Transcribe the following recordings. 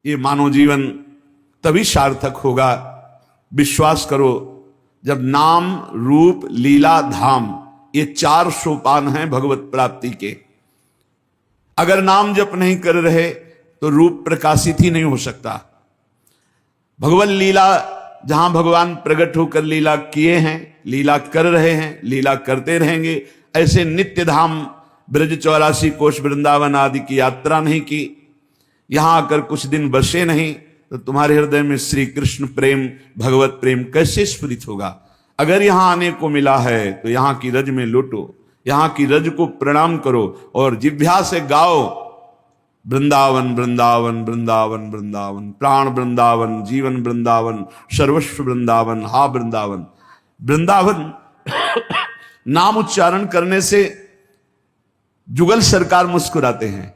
ये मानव जीवन तभी सार्थक होगा, विश्वास करो, जब नाम रूप लीला धाम ये 4 सोपान हैं भगवत प्राप्ति के। अगर नाम जप नहीं कर रहे तो रूप प्रकाशित ही नहीं हो सकता। भगवत लीला जहां भगवान प्रकट होकर लीला किए हैं, लीला कर रहे हैं, लीला करते रहेंगे, ऐसे नित्य धाम ब्रज 84 कोष वृंदावन आदि की यात्रा नहीं की, यहां आकर कुछ दिन बसे नहीं, तो तुम्हारे हृदय में श्री कृष्ण प्रेम, भगवत प्रेम कैसे स्फुरित होगा। अगर यहां आने को मिला है तो यहां की रज में लौटो, यहां की रज को प्रणाम करो और जिह्वा से गाओ, वृंदावन वृंदावन वृंदावन वृंदावन, प्राण वृंदावन, जीवन वृंदावन, सर्वस्व वृंदावन, हा वृंदावन। वृंदावन नाम उच्चारण करने से जुगल सरकार मुस्कुराते हैं,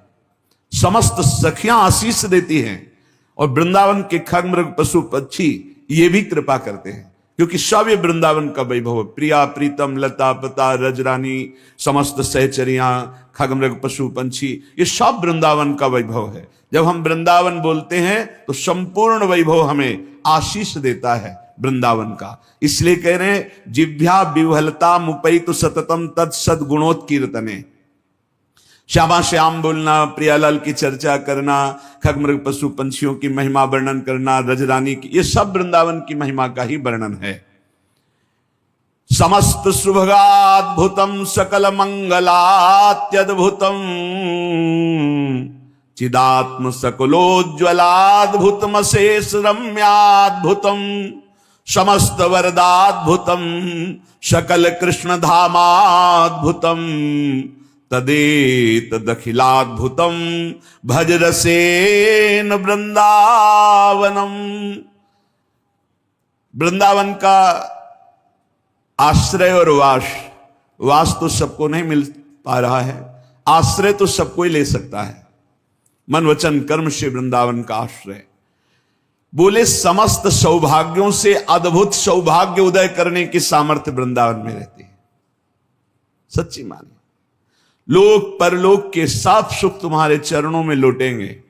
समस्त सखियां आशीष देती हैं, और वृंदावन के खग मृग पशु पक्षी ये भी कृपा करते हैं, क्योंकि सब ये वृंदावन का वैभव। प्रिया प्रीतम लता पता रजरानी, समस्त सहचरियां, खग मृग पशु पंछी, ये सब वृंदावन का वैभव है। जब हम वृंदावन बोलते हैं तो संपूर्ण वैभव हमें आशीष देता है वृंदावन का। इसलिए कह रहे हैं, जिह्वा विह्वलता मुपैतु सततम तत्सद गुणोत्कीर्तने। श्यामा श्याम बोलना, प्रियालाल की चर्चा करना, खग मृग पशु पंछियों की महिमा वर्णन करना, रजरानी की, ये सब वृंदावन की महिमा का ही वर्णन है। समस्त सुभगाद्भुतम सकल मंगलात्यद्भुतम चिदात्म सकलोज्ज्वलाद्भुतम शेष रम्याद्भुतम समस्त वरदाद्भुतम सकल कृष्ण धामाद्भुतम तदेतदखिलाद्भुतम भज रसेन वृंदावनम। वृंदावन का आश्रय और वास तो सबको नहीं मिल पा रहा है, आश्रय तो सबको ही ले सकता है। मन वचन कर्म से वृंदावन का आश्रय। बोले समस्त सौभाग्यों से अद्भुत सौभाग्य उदय करने की सामर्थ्य वृंदावन में रहती है। सच्ची माने, लोक परलोक के साफ सुख तुम्हारे चरणों में लौटेंगे।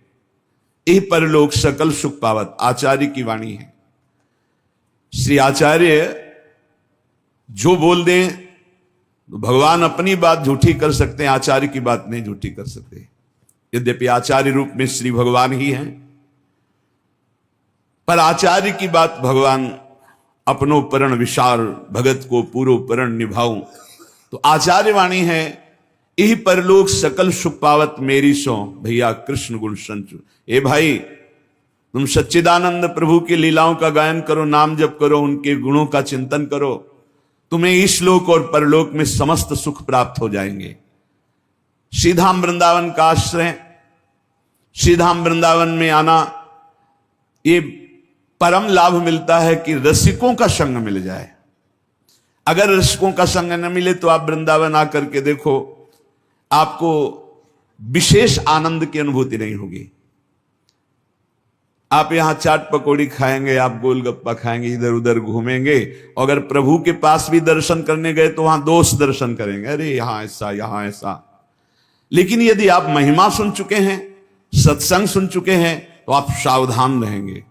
यह परलोक सकल सुख पावत, आचार्य की वाणी है। श्री आचार्य जो बोल दें तो भगवान अपनी बात झूठी कर सकते हैं, आचार्य की बात नहीं झूठी कर सकते। यद्यपि आचार्य रूप में श्री भगवान ही हैं, पर आचार्य की बात भगवान अपनो परण विशार भगत को पूरो परण निभाऊं, तो आचार्य वाणी है। यही परलोक सकल सुख पावत मेरी सो भैया कृष्ण गुण संचु। ए भाई, तुम सच्चिदानंद प्रभु की लीलाओं का गायन करो, नाम जप करो, उनके गुणों का चिंतन करो, तुम्हें इस लोक और परलोक में समस्त सुख प्राप्त हो जाएंगे। श्रीधाम वृंदावन का आश्रय, श्रीधाम वृंदावन में आना, ये परम लाभ मिलता है कि रसिकों का संग मिल जाए। अगर रसिकों का संग न मिले तो आप वृंदावन आकर के देखो, आपको विशेष आनंद की अनुभूति नहीं होगी। आप यहां चाट पकौड़ी खाएंगे, आप गोलगप्पा खाएंगे, इधर उधर घूमेंगे, अगर प्रभु के पास भी दर्शन करने गए तो वहां दोष दर्शन करेंगे, अरे यहां ऐसा यहां ऐसा। लेकिन यदि आप महिमा सुन चुके हैं, सत्संग सुन चुके हैं, तो आप सावधान रहेंगे।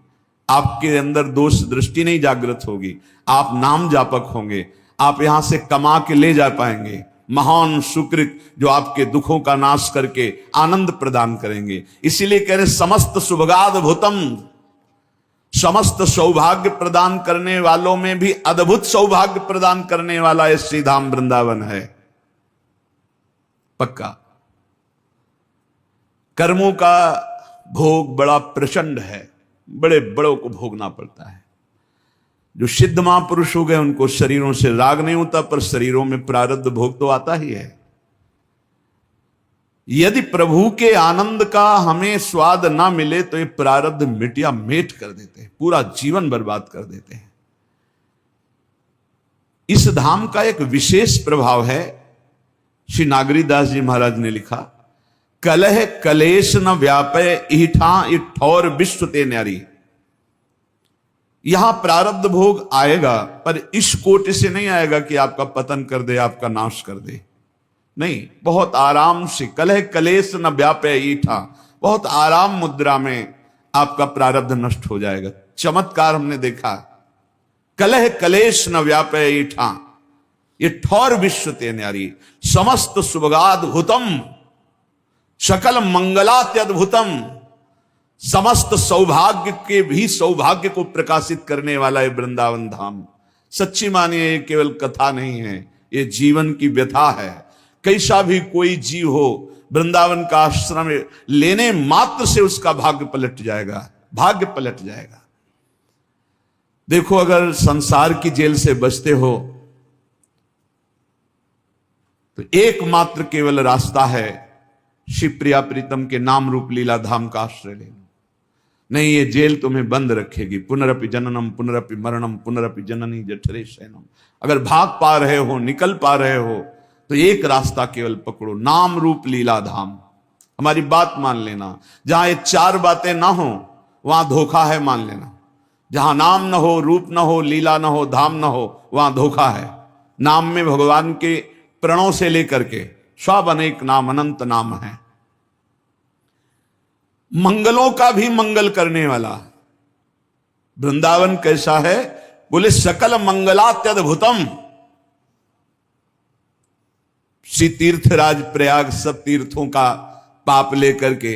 आपके अंदर दोष दृष्टि नहीं जागृत होगी, आप नाम जापक होंगे, आप यहां से कमा के ले जा पाएंगे महान सुकृत, जो आपके दुखों का नाश करके आनंद प्रदान करेंगे। इसीलिए कह रहे समस्त सुभगाद्भुतम, समस्त सौभाग्य प्रदान करने वालों में भी अद्भुत सौभाग्य प्रदान करने वाला ये श्रीधाम वृंदावन है। पक्का कर्मों का भोग बड़ा प्रचंड है, बड़े बड़ों को भोगना पड़ता है। जो सिद्ध महापुरुष हो गए उनको शरीरों से राग नहीं होता, पर शरीरों में प्रारब्ध भोग तो आता ही है। यदि प्रभु के आनंद का हमें स्वाद ना मिले तो ये प्रारब्ध मिटिया मेट कर देते हैं, पूरा जीवन बर्बाद कर देते हैं। इस धाम का एक विशेष प्रभाव है, श्री नागरीदास जी महाराज ने लिखा, कलह कलेश न व्यापय इठा इठौर विश्व ते न्यारी। यहां प्रारब्ध भोग आएगा, पर इस कोटि से नहीं आएगा कि आपका पतन कर दे, आपका नाश कर दे। नहीं, बहुत आराम से, कलह कलेश न व्यापय ईठा, बहुत आराम मुद्रा में आपका प्रारब्ध नष्ट हो जाएगा। चमत्कार हमने देखा, कलह कलेश न व्यापय ईठा, ये ठौर विश्व ते न्यारी, समस्त सुभगाद्भुतम सकल मंगलात्यद्भुतम, समस्त सौभाग्य के भी सौभाग्य को प्रकाशित करने वाला है वृंदावन धाम। सच्ची मानिए ये केवल कथा नहीं है, ये जीवन की व्यथा है। कैसा भी कोई जीव हो, वृंदावन का आश्रम लेने मात्र से उसका भाग्य पलट जाएगा, भाग्य पलट जाएगा। देखो, अगर संसार की जेल से बचते हो तो एकमात्र केवल रास्ता है शिव प्रिया प्रीतम के नाम रूप लीला धाम का आश्रय लेना। नहीं, ये जेल तुम्हें बंद रखेगी। पुनरपि जननम पुनरपि मरणम पुनरपि जननी जठरे शयनम। अगर भाग पा रहे हो, निकल पा रहे हो, तो एक रास्ता केवल पकड़ो, नाम रूप लीला धाम। हमारी बात मान लेना, जहां ये चार बातें ना हो वहां धोखा है, मान लेना। जहां नाम न हो, रूप न हो, लीला न हो, धाम न हो, वहां धोखा है। नाम में भगवान के प्रणों से लेकर के सब अनेक नाम, अनंत नाम है। मंगलों का भी मंगल करने वाला वृंदावन कैसा है? बोले सकल मंगलात्यद्भुतम। श्री तीर्थराज प्रयाग सब तीर्थों का पाप लेकर के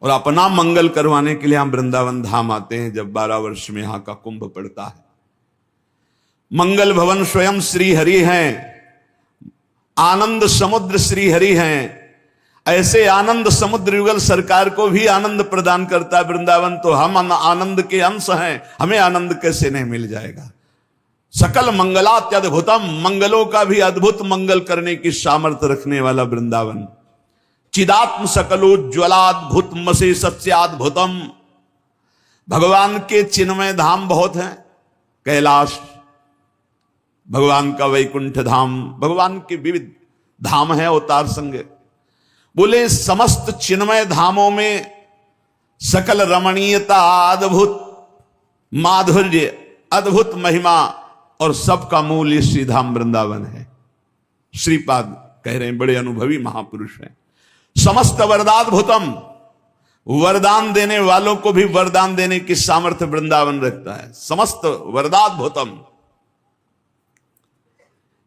और अपना मंगल करवाने के लिए हम वृंदावन धाम आते हैं जब 12 वर्ष में यहां का कुंभ पड़ता है। मंगल भवन स्वयं श्री हरि हैं, आनंद समुद्र श्री हरि हैं। ऐसे आनंद समुद्र युगल सरकार को भी आनंद प्रदान करता है वृंदावन, तो हम आनंद के अंश हैं, हमें आनंद कैसे नहीं मिल जाएगा? सकल मंगलात्यद्भुतम, मंगलों का भी अद्भुत मंगल करने की सामर्थ्य रखने वाला वृंदावन। चिदात्म सकलोज्ज्वलाद्भुत मसे सत्याद्भुतम। भगवान के चिन्मय धाम बहुत हैं, कैलाश, भगवान का वैकुंठ धाम, भगवान के विविध धाम है अवतार संग। बोले समस्त चिन्मय धामों में सकल रमणीयता, अद्भुत माधुर्य, अद्भुत महिमा और सबका मूल ये श्री धाम वृंदावन है। श्रीपाद कह रहे हैं, बड़े अनुभवी महापुरुष हैं। समस्त वरदाद्भुतम, वरदान देने वालों को भी वरदान देने की सामर्थ्य वृंदावन रखता है। समस्त वरदाद्भुतम।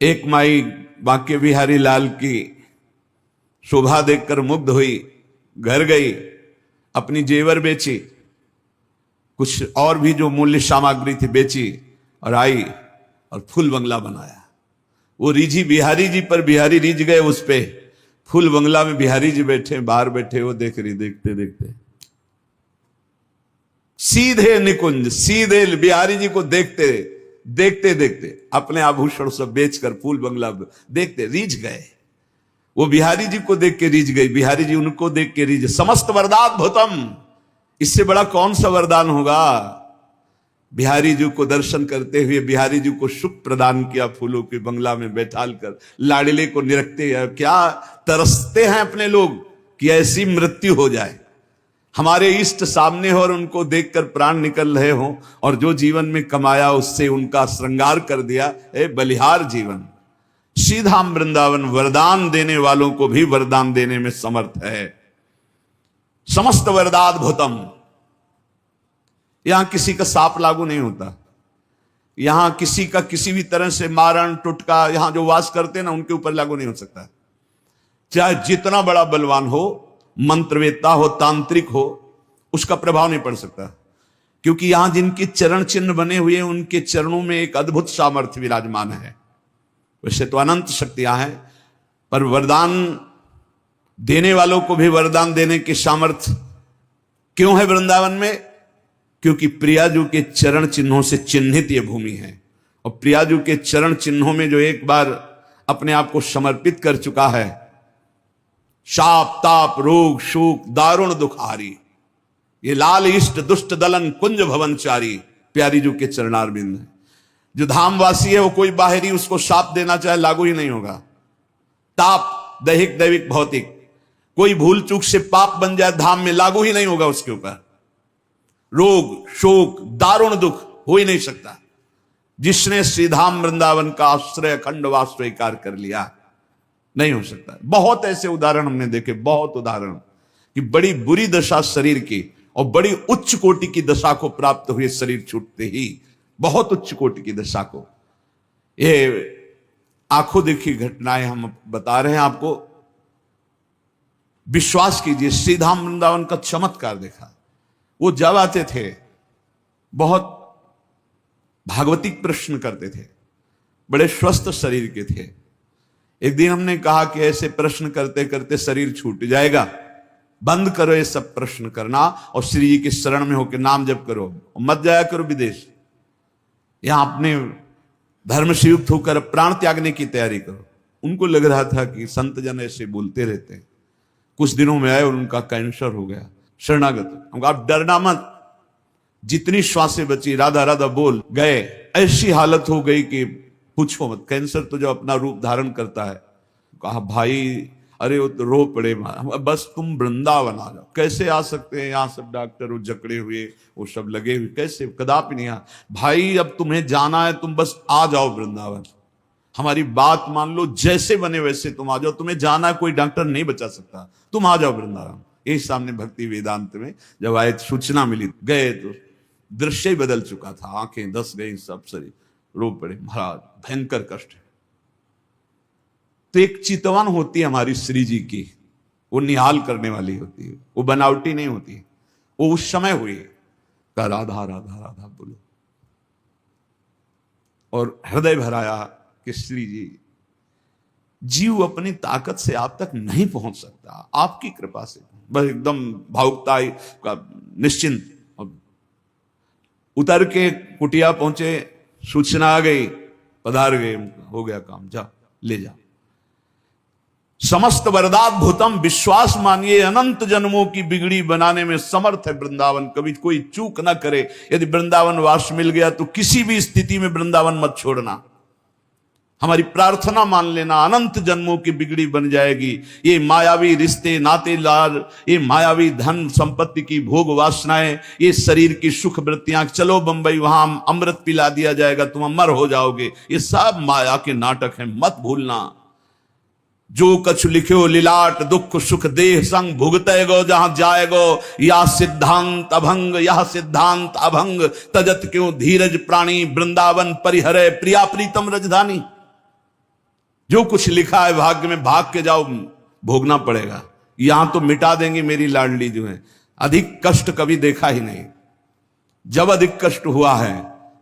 एक माई बांके बिहारी लाल की शोभा देखकर मुग्ध हुई, घर गई, अपनी जेवर बेची, कुछ और भी जो मूल्य सामग्री थी बेची और आई और फूल बंगला बनाया। वो रिझी बिहारी जी पर, बिहारी रिझ गए उस पे। फूल बंगला में बिहारी जी बैठे, बाहर बैठे, वो देख रही, देखते देखते सीधे निकुंज, सीधे बिहारी जी को देखते देखते देखते अपने आभूषण सब बेचकर फूल बंगला देखते रीझ गए। वो बिहारी जी को देख के रीझ गई, बिहारी जी उनको देख के रीझ। समस्त वरदाद्भुतम, इससे बड़ा कौन सा वरदान होगा? बिहारी जी को दर्शन करते हुए बिहारी जी को सुख प्रदान किया, फूलों के बंगला में बैठाल कर लाडले को निरखते हैं। क्या तरसते हैं अपने लोग कि ऐसी मृत्यु हो जाए, हमारे इष्ट सामने हो और उनको देखकर प्राण निकल रहे हो, और जो जीवन में कमाया उससे उनका श्रृंगार कर दिया। बलिहार जीवन। श्रीधाम वृंदावन वरदान देने वालों को भी वरदान देने में समर्थ है। समस्त वरदाद्भुतम। यहां किसी का साप लागू नहीं होता, यहां किसी का किसी भी तरह से मारण टुटका, यहां जो वास करते हैं ना उनके ऊपर लागू नहीं हो सकता। चाहे जितना बड़ा बलवान हो, मंत्रवेत्ता हो, तांत्रिक हो, उसका प्रभाव नहीं पड़ सकता, क्योंकि यहां जिनके चरण चिन्ह बने हुए हैं उनके चरणों में एक अद्भुत सामर्थ्य विराजमान है। वैसे तो अनंत शक्तियां हैं, पर वरदान देने वालों को भी वरदान देने की सामर्थ्य क्यों है वृंदावन में? क्योंकि प्रियाजू के चरण चिन्हों से चिन्हित यह भूमि है, और प्रियाजू के चरण चिन्हों में जो एक बार अपने आप को समर्पित कर चुका है, शाप ताप रोग शोक दारुण दुखारी, ये लाल इष्ट दुष्ट दलन कुंज भवनचारी प्यारी जू के चरणारविंद है। जो धामवासी है वो कोई बाहरी उसको शाप देना चाहे लागू ही नहीं होगा। ताप दैहिक दैविक भौतिक, कोई भूल चूक से पाप बन जाए धाम में लागू ही नहीं होगा उसके ऊपर। रोग शोक दारुण दुख हो ही नहीं सकता। जिसने श्रीधाम वृंदावन का आश्रय अखंडवास स्वीकार कर लिया, नहीं हो सकता। बहुत ऐसे उदाहरण हमने देखे, बहुत उदाहरण कि बड़ी बुरी दशा शरीर की और बड़ी उच्च कोटि की दशा को प्राप्त हुए शरीर छूटते ही, बहुत उच्च कोटि की दशा को। ये आंखों देखी घटनाएं हम बता रहे हैं आपको। विश्वास कीजिए, श्रीधाम वृंदावन का चमत्कार देखा। वो जब आते थे बहुत भागवतिक प्रश्न करते थे, बड़े स्वस्थ शरीर के थे। एक दिन हमने कहा कि ऐसे प्रश्न करते करते शरीर छूट जाएगा, बंद करो ये सब प्रश्न करना और श्री जी के शरण में होकर नाम जप करो, मत जाया करो विदेश। यहां अपने धर्म से युक्त होकर प्राण त्यागने की तैयारी करो। उनको लग रहा था कि संत जन ऐसे बोलते रहते हैं। कुछ दिनों में आए और उनका कैंसर हो गया, शरणागत। हमको आप डरना मत, जितनी श्वासें बची राधा राधा बोल गए। ऐसी हालत हो गई कि पूछो मत, कैंसर तो जो अपना रूप धारण करता है। कहा भाई अरे वो तो रो पड़े, बस तुम वृंदावन आ जाओ। कैसे आ सकते हैं, यहाँ सब डॉक्टर वो जकड़े हुए, वो सब लगे हुए, कैसे, कदापि नहीं आ। भाई अब तुम्हें जाना है, तुम बस आ जाओ वृंदावन, हमारी बात मान लो, जैसे बने वैसे तुम आ जाओ, तुम्हें जाना है, कोई डॉक्टर नहीं बचा सकता, तुम आ जाओ वृंदावन। यही सामने भक्ति वेदांत में जब आए सूचना मिली, गए तो दृश्य ही बदल चुका था, आंखें धस गई, सब शरीर रो पड़े। महाराज भयंकर कष्ट है। तो एक चितवन होती है हमारी श्री जी की, वो निहाल करने वाली होती है, वो बनावटी नहीं होती, वो उस समय हुई का राधा राधा राधा बोलो। और हृदय भराया कि श्री जी, जीव अपनी ताकत से आप तक नहीं पहुंच सकता, आपकी कृपा से बस एकदम भावुकता का निश्चिंत। उतर के कुटिया पहुंचे, सूचना आ गई, पधार गए, हो गया काम, जा ले जा। समस्त वरदाद्भुतम, विश्वास मानिए अनंत जन्मों की बिगड़ी बनाने में समर्थ है वृंदावन, कभी कोई चूक ना करे। यदि वृंदावन वास मिल गया तो किसी भी स्थिति में वृंदावन मत छोड़ना, हमारी प्रार्थना मान लेना, अनंत जन्मों की बिगड़ी बन जाएगी। ये मायावी रिश्ते नाते लाल, ये मायावी धन संपत्ति की भोग वासनाएं, ये शरीर की सुख वृत्तियां, चलो बंबई वहां अमृत पिला दिया जाएगा, तुम अमर हो जाओगे, ये सब माया के नाटक हैं, मत भूलना। जो कछु लिखो लिलाट, दुख सुख देह संग भुगते गो, जहां जाएगो या सिद्धांत अभंग, यह सिद्धांत अभंग, तजत क्यों धीरज प्राणी, वृंदावन परिहरे प्रिया प्रीतम रजधानी। जो कुछ लिखा है भाग्य में, भाग के जाओ, भोगना पड़ेगा। यहां तो मिटा देंगे मेरी लाडली जो है, अधिक कष्ट कभी देखा ही नहीं। जब अधिक कष्ट हुआ है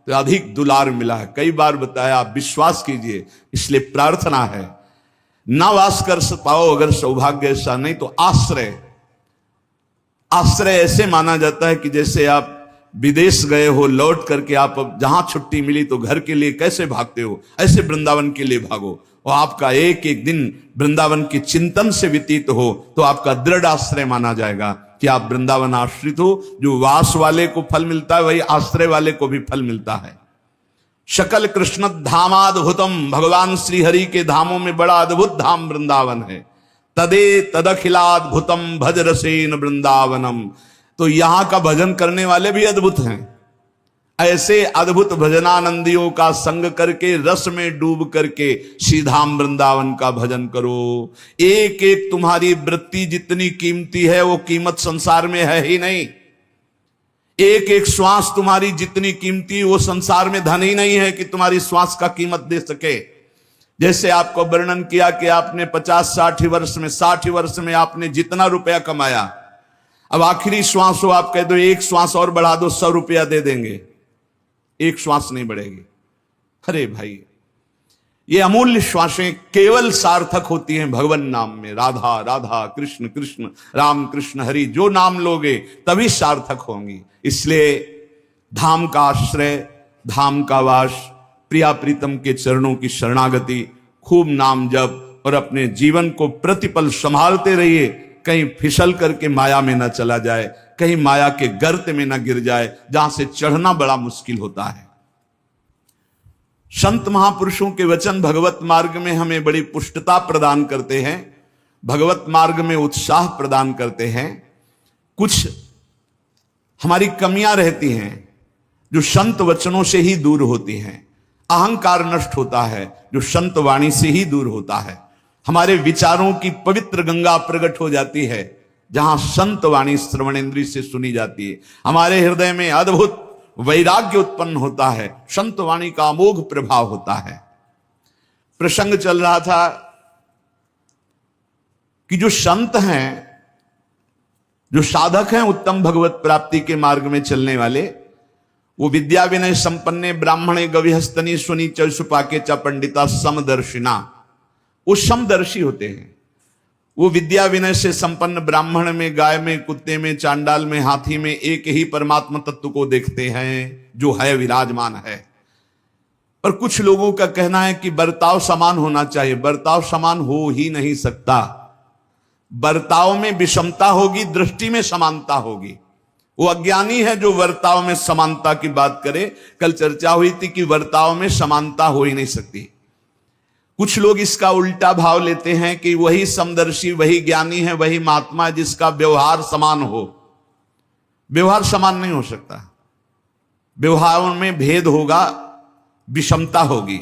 तो अधिक दुलार मिला है, कई बार बताया, आप विश्वास कीजिए। इसलिए प्रार्थना है, ना वास कर पाओ अगर सौभाग्य ऐसा नहीं तो आश्रय। आश्रय ऐसे माना जाता है कि जैसे आप विदेश गए हो, लौट करके आप जहां छुट्टी मिली तो घर के लिए कैसे भागते हो, ऐसे वृंदावन के लिए भागो। और आपका एक एक दिन वृंदावन के चिंतन से व्यतीत हो तो आपका दृढ़ आश्रय माना जाएगा कि आप वृंदावन आश्रित हो। जो वास वाले को फल मिलता है वही आश्रय वाले को भी फल मिलता है। शकल कृष्ण धामाद्भुतम, भगवान श्री हरि के धामों में बड़ा अद्भुत धाम वृंदावन है। तदे तदखिलाद्भुतम भज रसेन वृंदावनम, तो यहां का भजन करने वाले भी अद्भुत हैं। ऐसे अद्भुत भजनानंदियों का संग करके, रस में डूब करके श्रीधाम वृंदावन का भजन करो। एक एक तुम्हारी वृत्ति जितनी कीमती है वो कीमत संसार में है ही नहीं। एक एक श्वास तुम्हारी जितनी कीमती, वो संसार में धन ही नहीं है कि तुम्हारी श्वास का कीमत दे सके। जैसे आपको वर्णन किया कि आपने 50-60 वर्ष में, 60 वर्ष में आपने जितना रुपया कमाया, अब आखिरी श्वास हो, आप कह दो एक श्वास और बढ़ा दो, 100 रुपया दे देंगे, एक श्वास नहीं बढ़ेगी। अरे भाई, ये अमूल्य श्वासें केवल सार्थक होती हैं भगवान नाम में। राधा राधा, कृष्ण कृष्ण, राम कृष्ण हरि, जो नाम लोगे तभी सार्थक होंगी। इसलिए धाम का आश्रय, धाम का वास, प्रिया प्रीतम के चरणों की शरणागति, खूब नाम जप और अपने जीवन को प्रतिपल संभालते रहिए। कहीं फिसल करके माया में ना चला जाए, कहीं माया के गर्त में ना गिर जाए जहां से चढ़ना बड़ा मुश्किल होता है। संत महापुरुषों के वचन भगवत मार्ग में हमें बड़ी पुष्टता प्रदान करते हैं, भगवत मार्ग में उत्साह प्रदान करते हैं। कुछ हमारी कमियां रहती हैं जो संत वचनों से ही दूर होती हैं। अहंकार नष्ट होता है जो संत वाणी से ही दूर होता है। हमारे विचारों की पवित्र गंगा प्रकट हो जाती है जहां संत वाणी श्रवणेन्द्रिय से सुनी जाती है, हमारे हृदय में अद्भुत वैराग्य उत्पन्न होता है, संत वाणी का अमोघ प्रभाव होता है। प्रसंग चल रहा था कि जो संत हैं, जो साधक हैं उत्तम भगवत प्राप्ति के मार्ग में चलने वाले, वो विद्या विनय संपन्ने ब्राह्मणे गविहस्तनी सुनी चुपाके च पंडिता समदर्शिना, वो समदर्शी होते हैं। वो विद्या विनय से संपन्न ब्राह्मण में, गाय में, कुत्ते में, चांडाल में, हाथी में एक ही परमात्मा तत्व को देखते हैं जो है, विराजमान है। पर कुछ लोगों का कहना है कि बर्ताव समान होना चाहिए। बर्ताव समान हो ही नहीं सकता। बर्ताव में विषमता होगी, दृष्टि में समानता होगी। वो अज्ञानी है जो बर्ताव में समानता की बात करे। कल चर्चा हुई थी कि बर्ताव में समानता हो ही नहीं सकती। कुछ लोग इसका उल्टा भाव लेते हैं कि वही समदर्शी, वही ज्ञानी है, वही महात्मा है जिसका व्यवहार समान हो। व्यवहार समान नहीं हो सकता। व्यवहार में भेद होगा, विषमता होगी,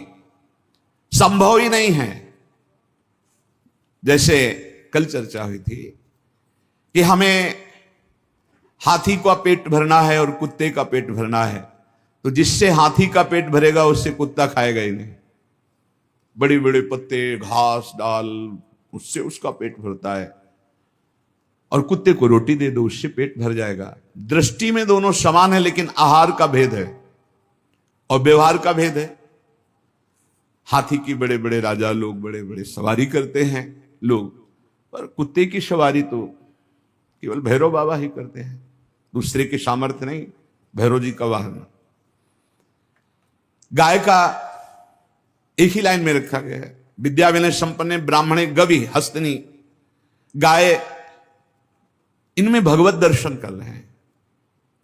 संभव ही नहीं है। जैसे कल चर्चा हुई थी कि हमें हाथी का पेट भरना है और कुत्ते का पेट भरना है, तो जिससे हाथी का पेट भरेगा उससे कुत्ता खाएगा ही नहीं। बड़े बड़े पत्ते, घास, डाल, उससे उसका पेट भरता है। और कुत्ते को रोटी दे दो, उससे पेट भर जाएगा। दृष्टि में दोनों समान है, लेकिन आहार का भेद है और व्यवहार का भेद है। हाथी की बड़े बड़े राजा लोग बड़े बड़े सवारी करते हैं लोग, पर कुत्ते की सवारी तो केवल भैरव बाबा ही करते हैं, दूसरे के सामर्थ्य नहीं। भैरव जी का वाहन। गाय का एक ही लाइन में रखा गया है, विद्या विनय संपन्न ब्राह्मणे गवि हस्तनी। गाय, इनमें भगवत दर्शन कर रहे हैं।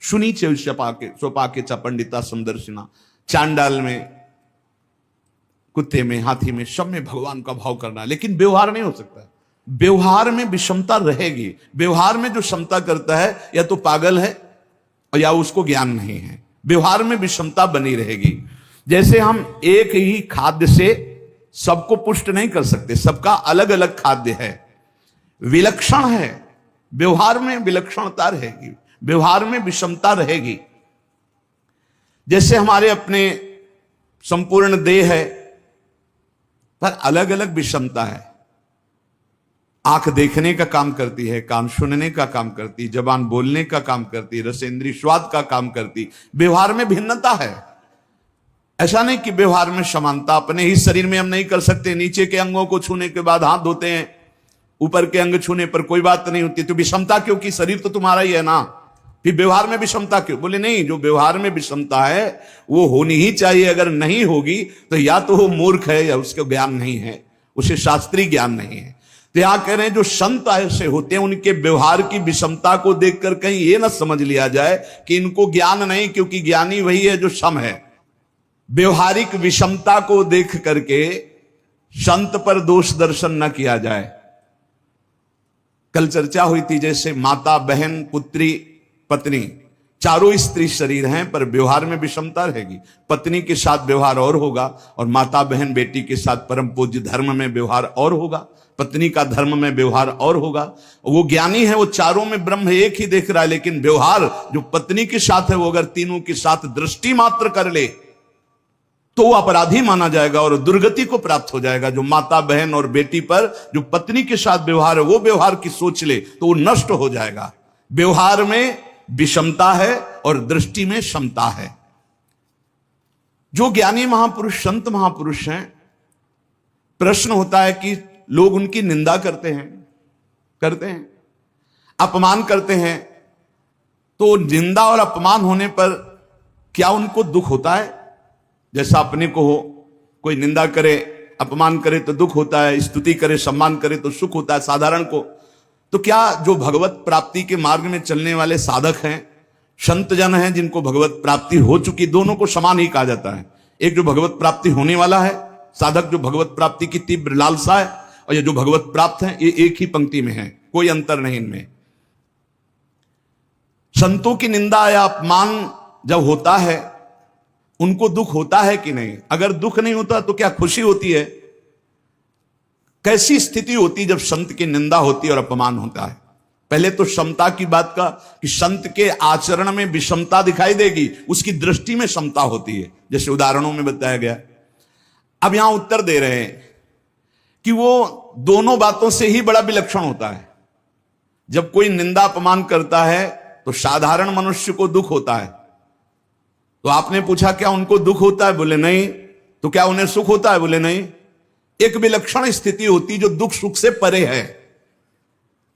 सुनी चौपाके च पंडिता समदर्शिना, चांडाल में, कुत्ते में, हाथी में, सब में भगवान का भाव करना। लेकिन व्यवहार नहीं हो सकता। व्यवहार में विषमता रहेगी। व्यवहार में जो क्षमता करता है या तो पागल है और या उसको ज्ञान नहीं है। व्यवहार में विषमता बनी रहेगी। जैसे हम एक ही खाद्य से सबको पुष्ट नहीं कर सकते, सबका अलग अलग खाद्य है, विलक्षण है। व्यवहार में विलक्षणता रहेगी, व्यवहार में विषमता रहेगी। जैसे हमारे अपने संपूर्ण देह है, पर अलग अलग विषमता है। आंख देखने का काम करती है, कान सुनने का काम करती, जबान बोलने का काम करती, रसेंद्रिय स्वाद का काम करती। व्यवहार में भिन्नता है। ऐसा नहीं कि व्यवहार में समानता। अपने ही शरीर में हम नहीं कर सकते। नीचे के अंगों को छूने के बाद हाथ धोते हैं, ऊपर के अंग छूने पर कोई बात नहीं होती। तो विषमता क्यों? कि शरीर तो तुम्हारा ही है ना, फिर व्यवहार में विषमता क्यों? बोले नहीं, जो व्यवहार में विषमता है वो होनी ही चाहिए। अगर नहीं होगी तो या तो वो मूर्ख है या उसको ज्ञान नहीं है, उसे शास्त्रीय ज्ञान नहीं है। तो यहां कह रहे हैं जो संत ऐसे होते हैं उनके व्यवहार की विषमता को देखकर कहीं ये ना समझ लिया जाए कि इनको ज्ञान नहीं, क्योंकि ज्ञानी वही है जो सम है। व्यवहारिक विषमता को देख करके संत पर दोष दर्शन न किया जाए। कल चर्चा हुई थी जैसे माता, बहन, पुत्री, पत्नी, चारों स्त्री शरीर हैं, पर व्यवहार में विषमता रहेगी। पत्नी के साथ व्यवहार और होगा और माता, बहन, बेटी के साथ परम पूज्य धर्म में व्यवहार और होगा, पत्नी का धर्म में व्यवहार और होगा। वो ज्ञानी है, वो चारों में ब्रह्म एक ही देख रहा है, लेकिन व्यवहार जो पत्नी के साथ है वो अगर तीनों के साथ दृष्टि मात्र कर ले तो वो अपराधी माना जाएगा और दुर्गति को प्राप्त हो जाएगा। जो माता, बहन और बेटी पर जो पत्नी के साथ व्यवहार है वो व्यवहार की सोच ले तो वो नष्ट हो जाएगा। व्यवहार में विषमता है और दृष्टि में क्षमता है। जो ज्ञानी महापुरुष, संत महापुरुष हैं, प्रश्न होता है कि लोग उनकी निंदा करते हैं, अपमान करते हैं, तो निंदा और अपमान होने पर क्या उनको दुख होता है? जैसा अपने को हो, कोई निंदा करे, अपमान करे तो दुख होता है, स्तुति करे, सम्मान करे तो सुख होता है साधारण को। तो क्या जो भगवत प्राप्ति के मार्ग में चलने वाले साधक हैं, संत जन हैं, जिनको भगवत प्राप्ति हो चुकी, दोनों को समान ही कहा जाता है। एक जो भगवत प्राप्ति होने वाला है साधक, जो भगवत प्राप्ति की तीव्र लालसा है, और ये जो भगवत प्राप्त है, ये एक ही पंक्ति में है, कोई अंतर नहीं इनमें। संतों की निंदा या अपमान जब होता है उनको दुख होता है कि नहीं? अगर दुख नहीं होता तो क्या खुशी होती है? कैसी स्थिति होती जब संत की निंदा होती और अपमान होता है? पहले तो समता की बात का कि संत के आचरण में विषमता दिखाई देगी, उसकी दृष्टि में समता होती है, जैसे उदाहरणों में बताया गया। अब यहां उत्तर दे रहे हैं कि वो दोनों बातों से ही बड़ा विलक्षण होता है। जब कोई निंदा अपमान करता है तो साधारण मनुष्य को दुख होता है। तो आपने पूछा क्या उनको दुख होता है? बोले नहीं। तो क्या उन्हें सुख होता है? बोले नहीं। एक विलक्षण स्थिति होती जो दुख सुख से परे है।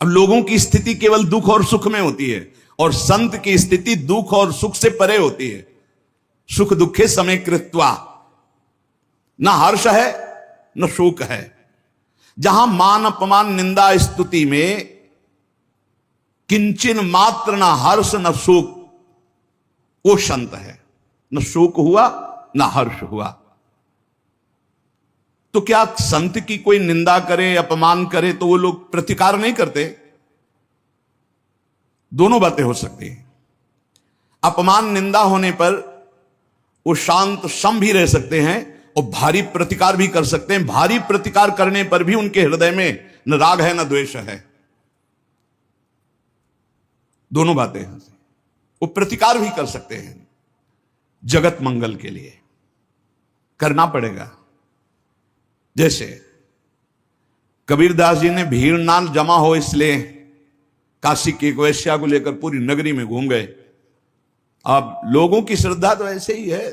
अब लोगों की स्थिति केवल दुख और सुख में होती है, और संत की स्थिति दुख और सुख से परे होती है। सुख दुखे समय कृत्वा, ना हर्ष है न शोक है। जहां मान अपमान निंदा स्तुति में किंचन मात्र न हर्ष न शोक, वो संत है। न शोक हुआ न हर्ष हुआ। तो क्या संत की कोई निंदा करे अपमान करे तो वो लोग प्रतिकार नहीं करते? दोनों बातें हो सकती हैं। अपमान निंदा होने पर वो शांत सम भी रह सकते हैं और भारी प्रतिकार भी कर सकते हैं। भारी प्रतिकार करने पर भी उनके हृदय में न राग है न द्वेष है। दोनों बातें हैं। वो प्रतिकार भी कर सकते हैं। जगत मंगल के लिए करना पड़ेगा। जैसे कबीरदास जी ने भीड़ ना जमा हो इसलिए काशी की एक वैश्या को लेकर पूरी नगरी में घूम गए। अब लोगों की श्रद्धा तो ऐसे ही है,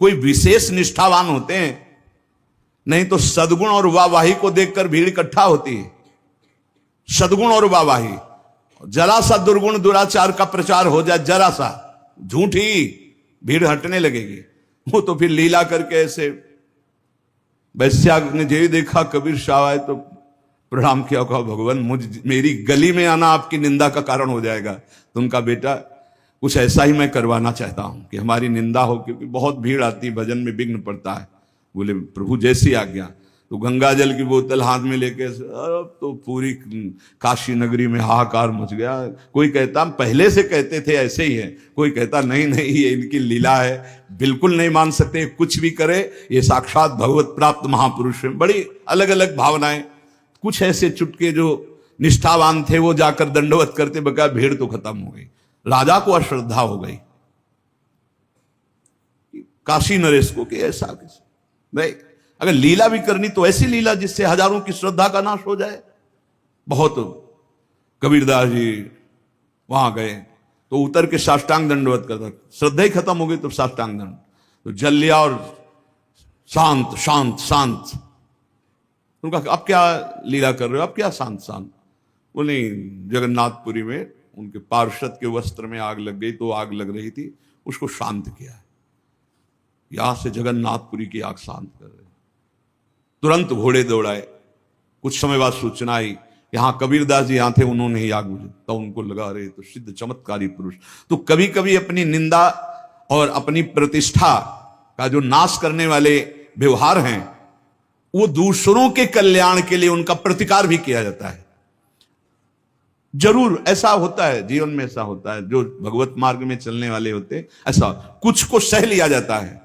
कोई विशेष निष्ठावान होते हैं, नहीं तो सद्गुण और वाहवाही को देखकर भीड़ इकट्ठा होती है। सद्गुण और वाहवाही, जरा सा दुर्गुण दुराचार का प्रचार हो जाए, जरा सा झूठी, भीड़ हटने लगेगी। वो तो फिर लीला करके ऐसे वैश्या ने यही देखा कबीर शाह आए तो प्रणाम किया, कहा भगवान मेरी गली में आना आपकी निंदा का कारण हो जाएगा। तो उनका बेटा कुछ ऐसा ही मैं करवाना चाहता हूं कि हमारी निंदा हो, क्योंकि बहुत भीड़ आती, भजन में विघ्न पड़ता है। बोले प्रभु जैसी आज्ञा। तो गंगा जल की बोतल हाथ में लेके तो पूरी काशी नगरी में हाहाकार मच गया। कोई कहता पहले से कहते थे ऐसे ही है, कोई कहता नहीं नहीं ये इनकी लीला है, बिल्कुल नहीं मान सकते, कुछ भी करे ये साक्षात भगवत प्राप्त महापुरुष है। बड़ी अलग अलग भावनाएं। कुछ ऐसे चुटके जो निष्ठावान थे वो जाकर दंडवत करते, बकाया भीड़ तो खत्म हो गई। राजा को अश्रद्धा हो गई काशी नरेश को कि ऐसा नहीं, अगर लीला भी करनी तो ऐसी लीला जिससे हजारों की श्रद्धा का नाश हो जाए। बहुत कबीरदास जी वहां गए तो उतर के साष्टांग दंडवत करता, श्रद्धा ही खत्म हो गई तो साष्टांग दंड तो जल लिया और शांत शांत शांत। उनका अब क्या लीला कर रहे हो, अब क्या शांत शांत? बोले जगन्नाथपुरी में उनके पार्षद के वस्त्र में आग लग गई, तो आग लग रही थी, उसको शांत किया। यहां से जगन्नाथपुरी की आग शांत कर रहे, तुरंत घोड़े दौड़ाए। कुछ समय बाद सूचना आई, यहां कबीरदास जी यहां थे, उन्होंने ही आग बुझाई। तो उनको लगा रहे तो सिद्ध चमत्कारी पुरुष। तो कभी कभी अपनी निंदा और अपनी प्रतिष्ठा का जो नाश करने वाले व्यवहार हैं, वो दूसरों के कल्याण के लिए उनका प्रतिकार भी किया जाता है। जरूर ऐसा होता है, जीवन में ऐसा होता है। जो भगवत मार्ग में चलने वाले होते, ऐसा कुछ को सह लिया जाता है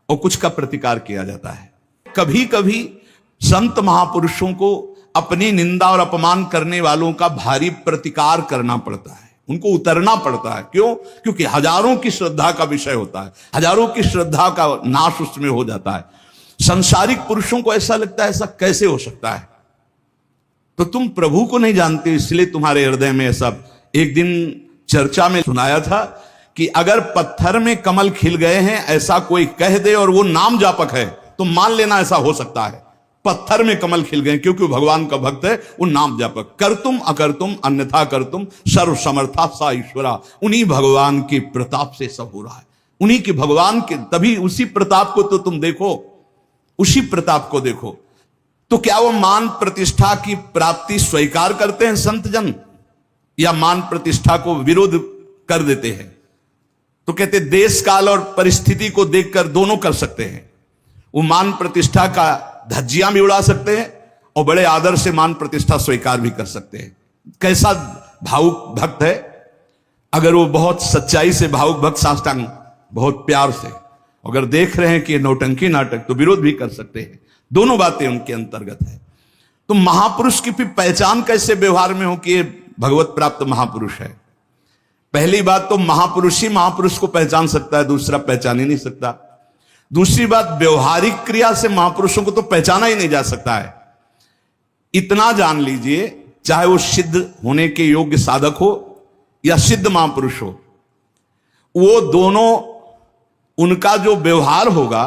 और कुछ का प्रतिकार किया जाता है। कभी कभी संत महापुरुषों को अपनी निंदा और अपमान करने वालों का भारी प्रतिकार करना पड़ता है, उनको उतरना पड़ता है। क्यों? क्योंकि हजारों की श्रद्धा का विषय होता है, हजारों की श्रद्धा का नाश उसमें हो जाता है। संसारिक पुरुषों को ऐसा लगता है ऐसा कैसे हो सकता है? तो तुम प्रभु को नहीं जानते, इसलिए तुम्हारे हृदय में ऐसा। एक दिन चर्चा में सुनाया था कि अगर पत्थर में कमल खिल गए हैं ऐसा कोई कह दे और वो नाम जापक है तो मान लेना ऐसा हो सकता है। पत्थर में कमल खिल गए क्योंकि वो भगवान का भक्त है, वो नाम जापक। कर तुम अकर तुम अन्यथा कर तुम सर्व समर्था सा ईश्वरा। उन्हीं भगवान के प्रताप से सब हो रहा है, उन्हीं के भगवान के, तभी उसी प्रताप को तो तुम देखो, उसी प्रताप को देखो। तो क्या वो मान प्रतिष्ठा की प्राप्ति स्वीकार करते हैं संत जन, या मान प्रतिष्ठा को विरोध कर देते हैं? तो कहते देश काल और परिस्थिति को देखकर दोनों कर सकते हैं। वो मान प्रतिष्ठा का धज्जियां भी उड़ा सकते हैं और बड़े आदर से मान प्रतिष्ठा स्वीकार भी कर सकते हैं। कैसा भावुक भक्त है, अगर वो बहुत सच्चाई से भावुक भक्त साष्टांग बहुत प्यार से अगर देख रहे हैं कि ये नौटंकी नाटक, तो विरोध भी कर सकते हैं। दोनों बातें उनके अंतर्गत है। तो महापुरुष की भी पहचान कैसे व्यवहार में हो कि ये भगवत प्राप्त महापुरुष है। पहली बात तो महापुरुष ही महापुरुष को पहचान सकता है, दूसरा पहचान ही नहीं सकता। दूसरी बात, व्यवहारिक क्रिया से महापुरुषों को तो पहचाना ही नहीं जा सकता है। इतना जान लीजिए, चाहे वो सिद्ध होने के योग्य साधक हो या सिद्ध महापुरुष हो, वो दोनों, उनका जो व्यवहार होगा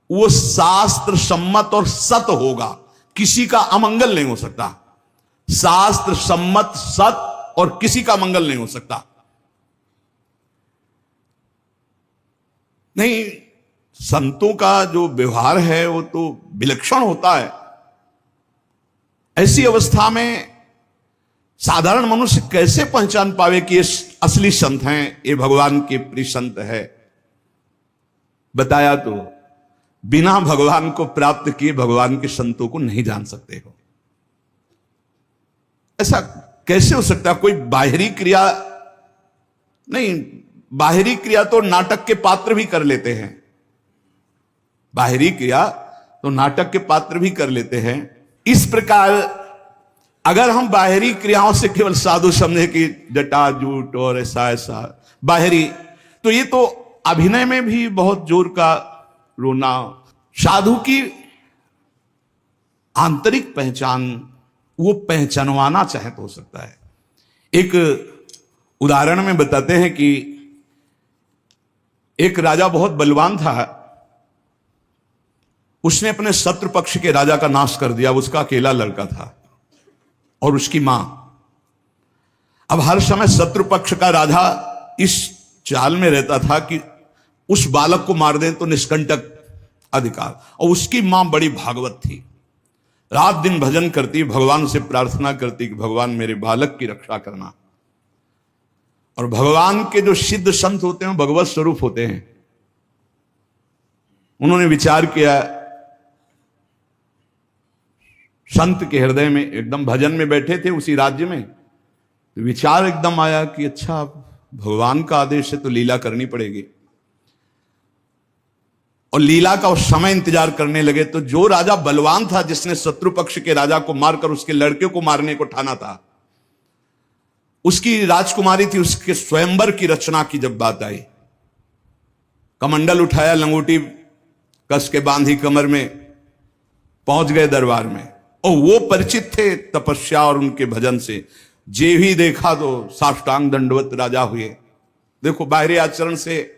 वो शास्त्र सम्मत और सत होगा, किसी का अमंगल नहीं हो सकता। शास्त्र सम्मत सत और किसी का मंगल नहीं हो सकता। नहीं, संतों का जो व्यवहार है वो तो विलक्षण होता है। ऐसी अवस्था में साधारण मनुष्य कैसे पहचान पावे कि ये असली संत हैं, ये भगवान के प्रिय संत है? बताया तो, बिना भगवान को प्राप्त किए भगवान के संतों को नहीं जान सकते हो। ऐसा कैसे हो सकता है? कोई बाहरी क्रिया नहीं, बाहरी क्रिया तो नाटक के पात्र भी कर लेते हैं। बाहरी क्रिया तो नाटक के पात्र भी कर लेते हैं। इस प्रकार अगर हम बाहरी क्रियाओं से केवल साधु समझे कि जटा जूट और ऐसा ऐसा बाहरी, तो ये तो अभिनय में भी बहुत जोर का रोना। साधु की आंतरिक पहचान वो पहचानवाना चाहे तो हो सकता है। एक उदाहरण में बताते हैं कि एक राजा बहुत बलवान था। उसने अपने शत्रु पक्ष के राजा का नाश कर दिया। उसका अकेला लड़का था और उसकी मां। अब हर समय शत्रु पक्ष का राजा इस चाल में रहता था कि उस बालक को मार दें तो निष्कंटक अधिकार। और उसकी मां बड़ी भागवत थी, रात दिन भजन करती, भगवान से प्रार्थना करती कि भगवान मेरे बालक की रक्षा करना। और भगवान के जो सिद्ध संत होते हैं भगवत स्वरूप होते हैं। उन्होंने विचार किया, संत के हृदय में, एकदम भजन में बैठे थे उसी राज्य में, तो विचार एकदम आया कि अच्छा, भगवान का आदेश है तो लीला करनी पड़ेगी। और लीला का उस समय इंतजार करने लगे। तो जो राजा बलवान था, जिसने शत्रु पक्ष के राजा को मारकर उसके लड़के को मारने को ठाना था, उसकी राजकुमारी थी, उसके स्वयंवर की रचना की जब बात आई, कमंडल उठाया, लंगोटी कस के बांधी कमर में, पहुंच गए दरबार में। और वो परिचित थे तपस्या और उनके भजन से। जे भी देखा तो साष्टांग दंडवत राजा हुए। देखो, बाहरी आचरण से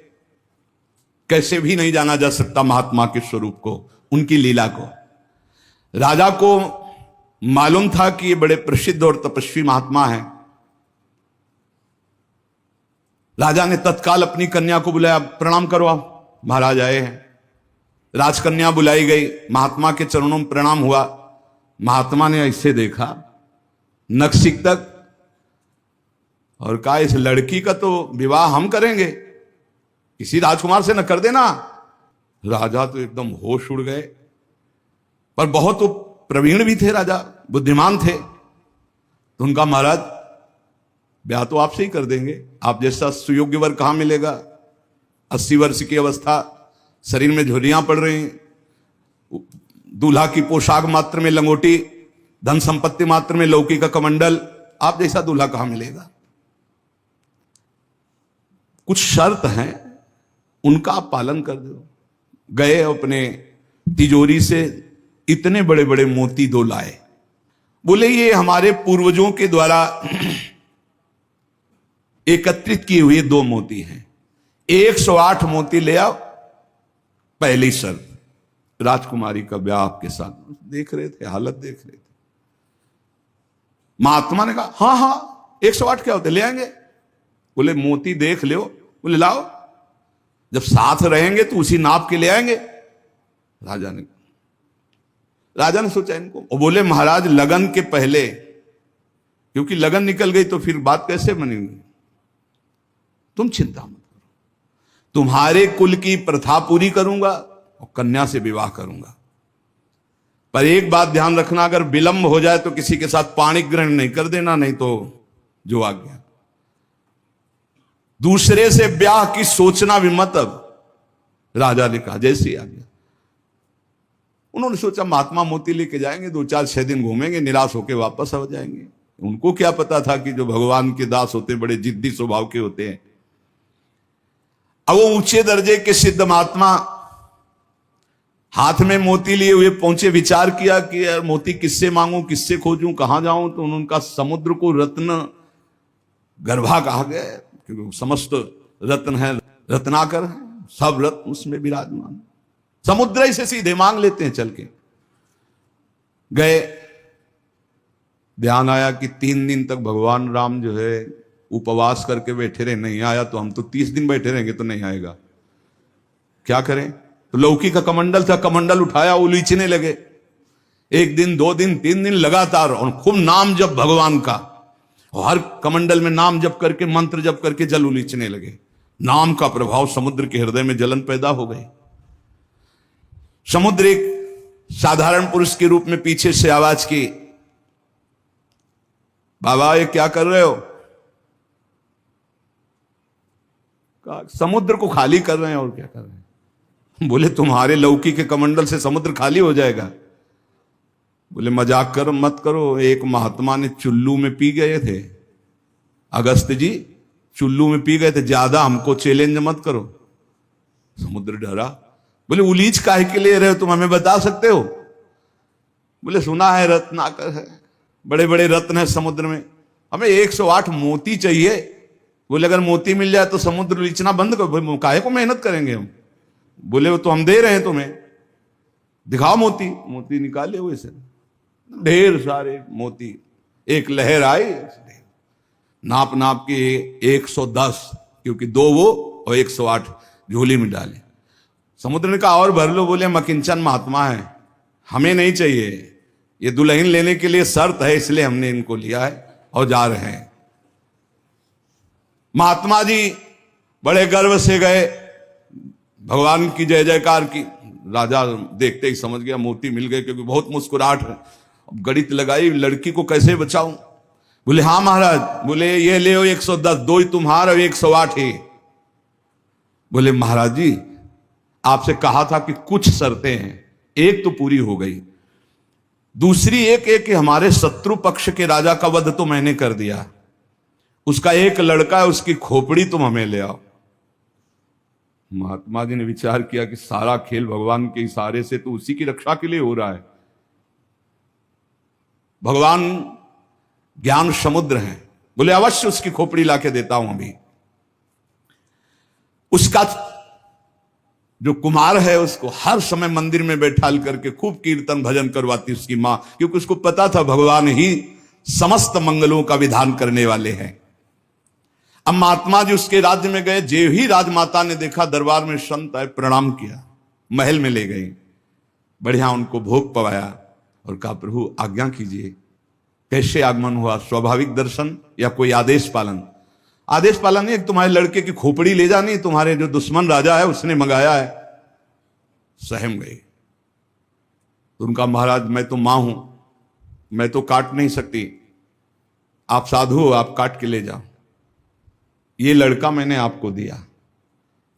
कैसे भी नहीं जाना जा सकता महात्मा के स्वरूप को, उनकी लीला को। राजा को मालूम था कि ये बड़े प्रसिद्ध और तपस्वी महात्मा हैं। राजा ने तत्काल अपनी कन्या को बुलाया, प्रणाम करो आप, महाराज आए हैं। राजकन्या बुलाई गई, महात्मा के चरणों में प्रणाम हुआ। महात्मा ने ऐसे देखा नक्सिक तक और कहा, इस लड़की का तो विवाह हम करेंगे, किसी राजकुमार से न कर देना। राजा तो एकदम होश उड़ गए, पर बहुत तो प्रवीण भी थे राजा, बुद्धिमान थे। तो उनका, महाराज ब्याह तो आपसे ही कर देंगे, आप जैसा सुयोग्य वर कहां मिलेगा? 80 वर्ष की अवस्था, शरीर में झुर्रियां पड़ रही, दूल्हा की पोशाक मात्र में लंगोटी, धन संपत्ति मात्र में लौकी का कमंडल, आप जैसा दूल्हा कहां मिलेगा? कुछ शर्त हैं, उनका आप पालन कर दो। गए, अपने तिजोरी से इतने बड़े बड़े मोती 2 लाए। बोले, ये हमारे पूर्वजों के द्वारा एकत्रित किए हुए 2 मोती हैं, 108 मोती ले आओ। पहली शर्त, राजकुमारी का ब्याह आपके साथ। देख रहे थे, हालत देख रहे थे। महात्मा ने कहा, हाँ हाँ 108 क्या होते, ले आएंगे। बोले, मोती देख लो। बोले, लाओ, जब साथ रहेंगे तो उसी नाप के ले आएंगे। राजा ने सोचा इनको, और बोले, महाराज लगन के पहले, क्योंकि लगन निकल गई तो फिर बात कैसे बनेगी, तुम चिंता मत करो, तुम्हारे कुल की प्रथा पूरी करूंगा और कन्या से विवाह करूंगा। पर एक बात ध्यान रखना, अगर विलंब हो जाए तो किसी के साथ पाणिक ग्रहण नहीं कर देना, नहीं तो जो आ गया। दूसरे से ब्याह की सोचना भी मत। अब राजा ने कहा, जैसे आ गया। उन्होंने सोचा महात्मा मोती लेके जाएंगे, 2 4 6 दिन घूमेंगे, निराश होकर वापस आ जाएंगे, उनको क्या पता था कि जो भगवान के दास होते बड़े जिद्दी स्वभाव के होते हैं। अब वो ऊंचे दर्जे के सिद्ध महात्मा हाथ में मोती लिए हुए पहुंचे, विचार किया कि यार मोती किससे मांगूं, किससे खोजूं, कहां जाऊं। तो उनका समुद्र को रत्न गर्भा कहा गया, क्योंकि समस्त रत्न है, रत्नाकर है, सब रत्न उसमें विराजमान। समुद्र ही से सीधे मांग लेते हैं। चल के गए, ध्यान आया कि 3 दिन तक भगवान राम जो है उपवास करके बैठे रहे, नहीं आया तो हम तो 30 दिन बैठे रहेंगे तो नहीं आएगा, क्या करें। तो लौकी का कमंडल था, कमंडल उठाया, उलीचने लगे। 1 दिन 2 दिन 3 दिन लगातार, और खूब नाम जप भगवान का, और हर कमंडल में नाम जप करके, मंत्र जप करके जल उलीचने लगे। नाम का प्रभाव समुद्र के हृदय में जलन पैदा हो गई। समुद्र एक साधारण पुरुष के रूप में पीछे से आवाज की, बाबा ये क्या कर रहे हो। समुद्र को खाली कर रहे हैं। और क्या कर रहे हैं। बोले तुम्हारे लौकी के कमंडल से समुद्र खाली हो जाएगा। बोले मजाक करो मत करो, एक महात्मा ने चुल्लू में पी गए थे, अगस्त जी चुल्लू में पी गए थे, ज्यादा हमको चैलेंज मत करो। समुद्र डरा, बोले उलीच काहे के लिए रहे हो तुम, हमें बता सकते हो। बोले सुना है रत्नाकर है, बड़े बड़े रत्न है समुद्र में, हमें 108 मोती चाहिए। बोले अगर मोती मिल जाए तो समुद्र उलीचना बंद करो, काहे को मेहनत करेंगे हम। बोले वो तो हम दे रहे हैं तुम्हें, दिखाओ मोती। मोती निकाले हुए से ढेर सारे मोती, एक लहर आई, नाप नाप के 110, क्योंकि 2 वो और 108 झोली में डाले। समुद्र ने कहा और भर लो। बोले मकिंचन महात्मा है, हमें नहीं चाहिए, ये दुल्हन लेने के लिए शर्त है, इसलिए हमने इनको लिया है और जा रहे हैं। महात्मा जी बड़े गर्व से गए, भगवान की जय जयकार की। राजा देखते ही समझ गया मोती मिल गए, क्योंकि बहुत मुस्कुराहट है। अब गणित लगाई, लड़की को कैसे बचाऊं। बोले हाँ महाराज। बोले ये ले 110, 2 ही तुम्हारा और 108 ही। बोले महाराज जी आपसे कहा था कि कुछ शर्तें हैं, एक तो पूरी हो गई, दूसरी एक कि हमारे शत्रु पक्ष के राजा का वध तो मैंने कर दिया, उसका एक लड़का है, उसकी खोपड़ी तुम हमें ले आओ। महात्मा जी ने विचार किया कि सारा खेल भगवान के इशारे से तो उसी की रक्षा के लिए हो रहा है। भगवान ज्ञान समुद्र है। बोले अवश्य उसकी खोपड़ी लाके देता हूं अभी। उसका जो कुमार है उसको हर समय मंदिर में बैठाल करके खूब कीर्तन भजन करवाती उसकी मां, क्योंकि उसको पता था भगवान ही समस्त मंगलों का विधान करने वाले हैं। अब महात्मा जी उसके राज्य में गए, जे ही राजमाता ने देखा दरबार में संत आए, प्रणाम किया, महल में ले गई, बढ़िया उनको भोग पवाया और कहा प्रभु आज्ञा कीजिए। कैसे आगमन हुआ, स्वाभाविक दर्शन या कोई आदेश पालन। आदेश पालन नहीं, तुम्हारे लड़के की खोपड़ी ले जानी, तुम्हारे जो दुश्मन राजा है उसने मंगाया है। सहम गए। तो उनका महाराज मैं तो मां हूं, मैं तो काट नहीं सकती, आप साधु हो, आप काट के ले जाओ। ये लड़का मैंने आपको दिया।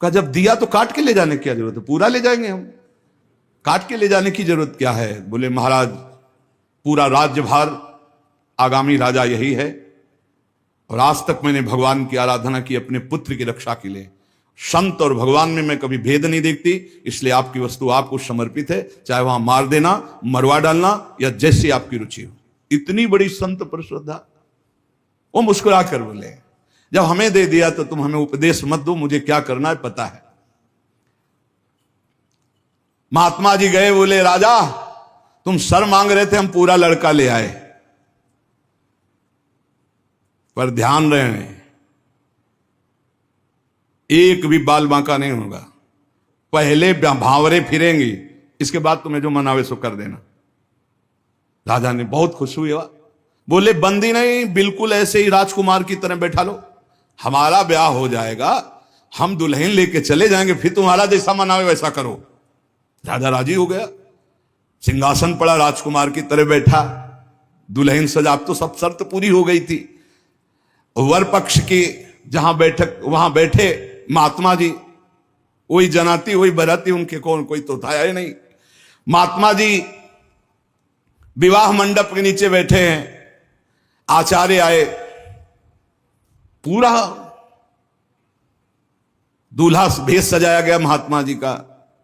कहा जब दिया तो काट के ले जाने की क्या जरूरत है, पूरा ले जाएंगे हम, काट के ले जाने की जरूरत क्या है। बोले महाराज पूरा राज्यभार आगामी राजा यही है, और आज तक मैंने भगवान की आराधना की अपने पुत्र की रक्षा के लिए। संत और भगवान में मैं कभी भेद नहीं देखती, इसलिए आपकी वस्तु आपको समर्पित है, चाहे वहां मार देना, मरवा डालना, या जैसी आपकी रुचि हो। इतनी बड़ी संत पर श्रद्धा। वो मुस्कुरा कर बोले जब हमें दे दिया तो तुम हमें उपदेश मत दो, मुझे क्या करना है पता है। महात्मा जी गए, बोले राजा तुम सर मांग रहे थे, हम पूरा लड़का ले आए, पर ध्यान रहे एक भी बाल बांका नहीं होगा, पहले भांवरे फिरेंगी, इसके बाद तुम्हें जो मनावे सो कर देना। राजा ने बहुत खुश हुआ, बोले बंदी नहीं, बिल्कुल ऐसे ही राजकुमार की तरह बैठा लो, हमारा ब्याह हो जाएगा, हम दुल्हन लेके चले जाएंगे, फिर तुम्हारा जैसा मनावे वैसा करो। राजा राजी हो गया, सिंहासन पड़ा, राजकुमार की तरह बैठा, दुल्हन सजा, अब तो सब शर्त पूरी हो गई थी। वर पक्ष की जहां बैठक वहां बैठे महात्मा जी, वही जनाती वही बराती, उनके कौन कोई तो था ही नहीं। महात्मा जी विवाह मंडप के नीचे बैठे हैं, आचार्य आए, पूरा दूल्हा भेष सजाया गया महात्मा जी का,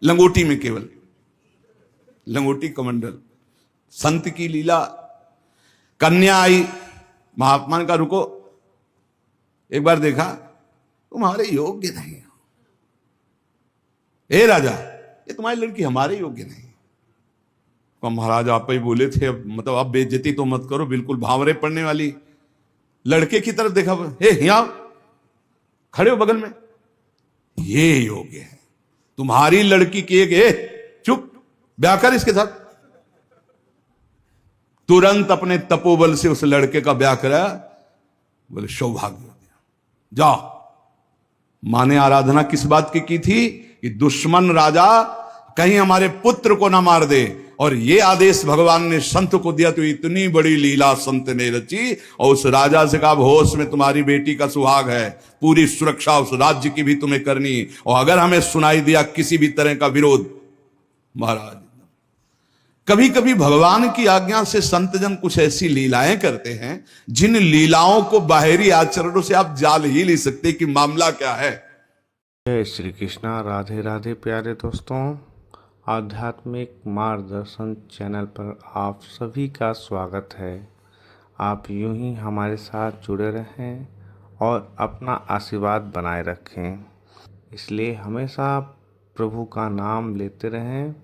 लंगोटी में, केवल लंगोटी कमंडल। संत की लीला। कन्या आई, महात्मा ने कहा रुको, एक बार देखा, तुम्हारे योग्य नहीं हो। हे राजा, ये तुम्हारी लड़की हमारे योग्य नहीं। तो महाराज आप ही बोले थे, अब मतलब आप बेइज्जती तो मत करो, बिल्कुल भावरे पड़ने वाली। लड़के की तरफ देखा, हे यहाँ खड़े हो बगल में, ये योग्य है तुम्हारी लड़की की। एक चुप, ब्याह कर इसके साथ। तुरंत अपने तपोबल से उस लड़के का ब्याह करा। बोले सौभाग्य हो गया, जाओ। माने आराधना किस बात की थी कि दुश्मन राजा कहीं हमारे पुत्र को ना मार दे, और ये आदेश भगवान ने संत को दिया। तो इतनी बड़ी लीला संत ने रची, और उस राजा से कहा होश में तुम्हारी बेटी का सुहाग है, पूरी सुरक्षा उस राज्य की भी तुम्हें करनी, और अगर हमें सुनाई दिया किसी भी तरह का विरोध, महाराज। कभी कभी भगवान की आज्ञा से संतजन कुछ ऐसी लीलाएं करते हैं जिन लीलाओं को बाहरी आचरणों से आप जान ही नहीं सकते कि मामला क्या है। जय श्री कृष्णा। राधे राधे प्यारे दोस्तों, आध्यात्मिक मार्गदर्शन चैनल पर आप सभी का स्वागत है। आप यूं ही हमारे साथ जुड़े रहें और अपना आशीर्वाद बनाए रखें, इसलिए हमेशा प्रभु का नाम लेते रहें,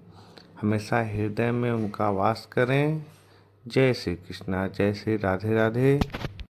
हमेशा हृदय में उनका वास करें। जय श्री कृष्णा, जय श्री राधे राधे।